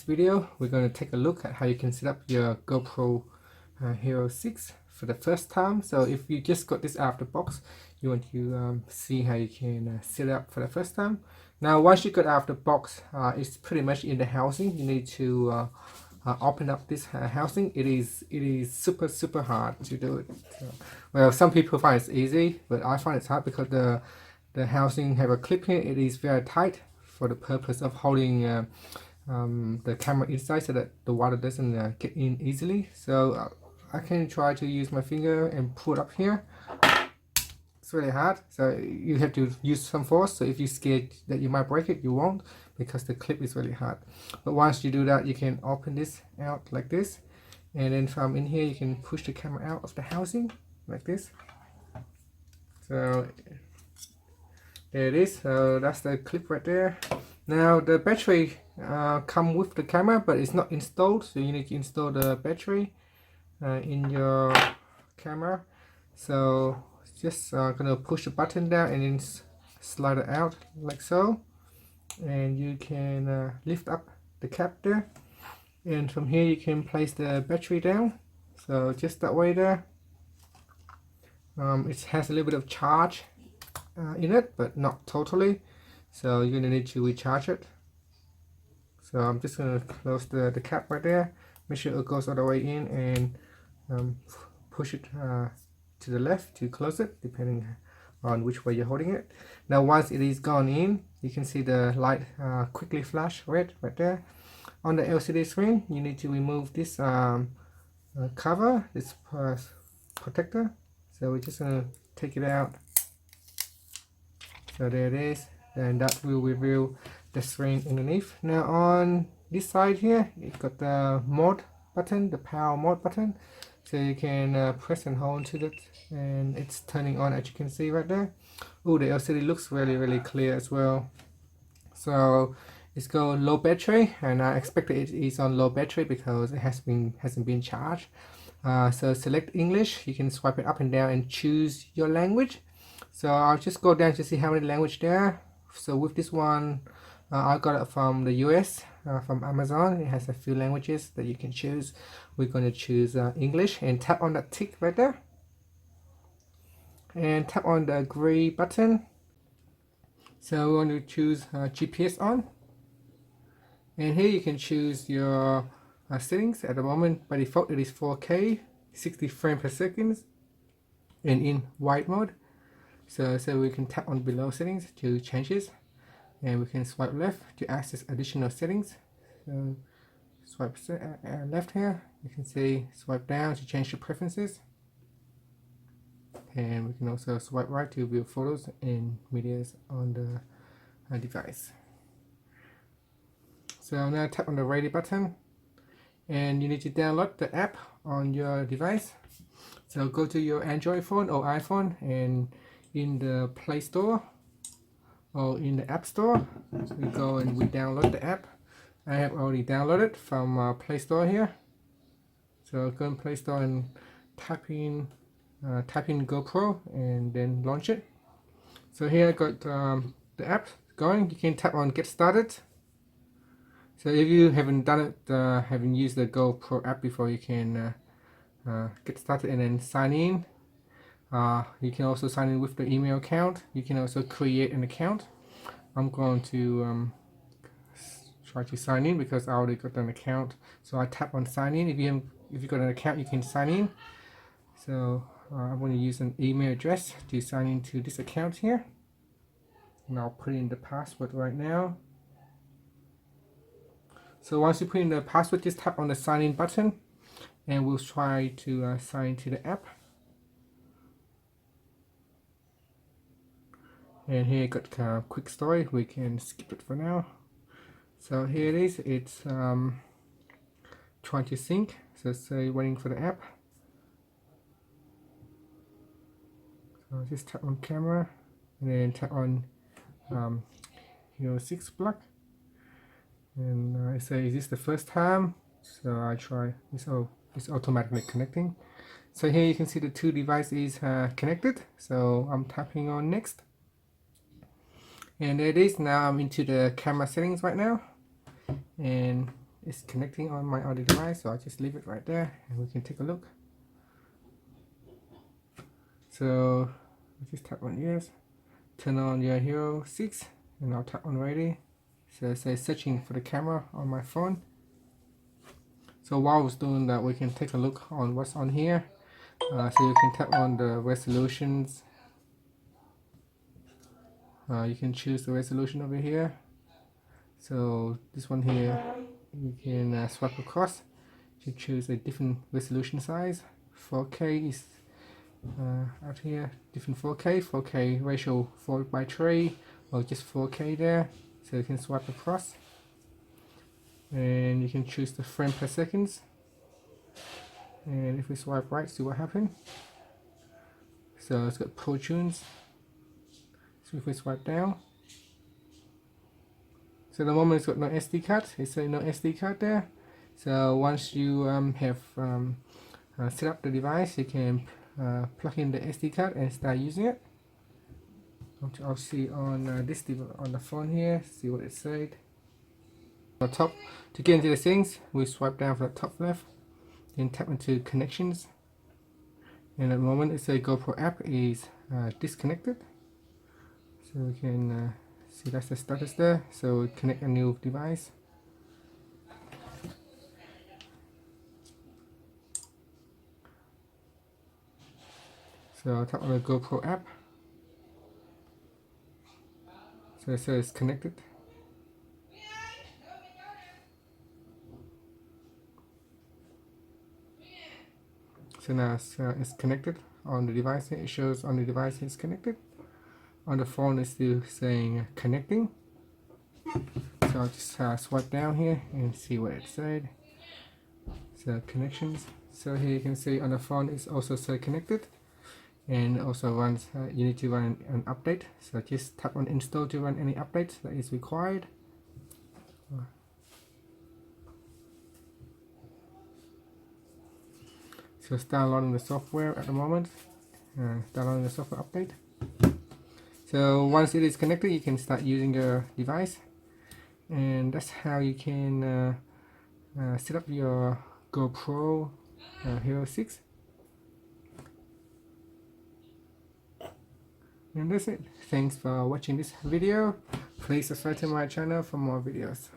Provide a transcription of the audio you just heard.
video, we're going to take a look at how you can set up your GoPro Hero 6 for the first time. So if you just got this out of the box, you want to see how you can set it up for the first time. Now once you got out of the box, it's pretty much in the housing. You need to open up this housing. It is super hard to do it. So, well, some people find it's easy, but I find it's hard because the housing have a clip here. It is very tight for the purpose of holding the camera inside so that the water doesn't get in easily. So I can try to use my finger and pull it up here. It's really hard, so you have to use some force. So if you're scared that you might break it, you won't, because the clip is really hard. But once you do that, you can open this out like this, and then from in here you can push the camera out of the housing like this. So there it is. So that's the clip right there. Now the battery come with the camera, but it's not installed, so you need to install the battery in your camera. So just gonna push the button down and then slide it out like so, and you can lift up the cap there, and from here you can place the battery down. So just that way there. It has a little bit of charge in it, but not totally, so you're gonna need to recharge it. So I'm just gonna close the cap right there, make sure it goes all the way in, and push it to the left to close it, depending on which way you're holding it. Now once it is gone in, you can see the light quickly flash red right there on the LCD screen. You need to remove this cover, this protector. So we're just gonna take it out. So there it is, and that will reveal the screen underneath. Now on this side here, you've got the mode button, the power mode button. So you can press and hold to it, and it's turning on, as you can see right there. Oh, the LCD looks really clear as well. So it's got low battery, and I expect it is on low battery because it hasn't been charged. So select English. You can swipe it up and down and choose your language. So I'll just go down to see how many language there are. So with this one, I got it from the US, from Amazon. It has a few languages that you can choose. We're going to choose English, and tap on that tick right there, and tap on the gray button. So we want to choose GPS on, and here you can choose your settings. At the moment by default it is 4K 60 frames per second and in wide mode. So we can tap on below settings to change this, and we can swipe left to access additional settings. So swipe left here, you can see swipe down to change the preferences, and we can also swipe right to view photos and videos on the device. So now tap on the ready button, and you need to download the app on your device. So go to your Android phone or iPhone, and in the Play Store or in the App Store, we go and we download the app. I have already downloaded from Play Store here. So go in Play Store and type in GoPro and then launch it. So here I got the app going. You can tap on Get Started. So if you haven't done it, haven't used the GoPro app before, you can get started and then sign in. You can also sign in with the email account. You can also create an account. I'm going to try to sign in because I already got an account. So I tap on sign in. If you got an account, you can sign in. So I'm going to use an email address to sign into this account here, and I'll put in the password right now. So once you put in the password, just tap on the sign in button, and we'll try to sign into the app. And here you got a quick story. We can skip it for now. So here it is. It's trying to sync. So say waiting for the app. So just tap on camera, and then tap on Hero 6 plug. And I say, is this the first time? So I try. It's automatically connecting. So here you can see the two devices connected. So I'm tapping on next. And there it is. Now I'm into the camera settings right now, and it's connecting on my other device, so I'll just leave it right there and we can take a look. So just tap on yes, turn on your Hero 6 and I'll tap on ready. So it says searching for the camera on my phone. So while I was doing that, we can take a look on what's on here. So you can tap on the resolutions. You can choose the resolution over here. So this one here, you can swipe across to choose a different resolution size. 4K is out here, different 4K ratio 4:3 or just 4K there. So you can swipe across and you can choose the frame per seconds. And if we swipe right, see what happens. So it's got Pro Tunes. So if we swipe down, so the moment it's got no SD card, it's saying no SD card there. So once you have set up the device, you can plug in the SD card and start using it. I'll see on this on the phone here, see what it said. On the top, to get into the settings, we swipe down from the top left, then tap into connections. And at the moment it says GoPro app is disconnected. So we can see that's the status there. So connect a new device. So I'll tap on the GoPro app. So it says connected. So now it's connected on the device. It shows on the device it's connected. On the phone it's still saying connecting. So I'll just swipe down here and see what it said. So connections. So here you can see on the phone it's also say connected. And also runs, you need to run an update. So just tap on install to run any updates that is required. So it's downloading the software at the moment. Downloading the software update. So once it is connected, you can start using your device, and that's how you can set up your GoPro Hero 6. And that's it. Thanks for watching this video. Please subscribe to my channel for more videos.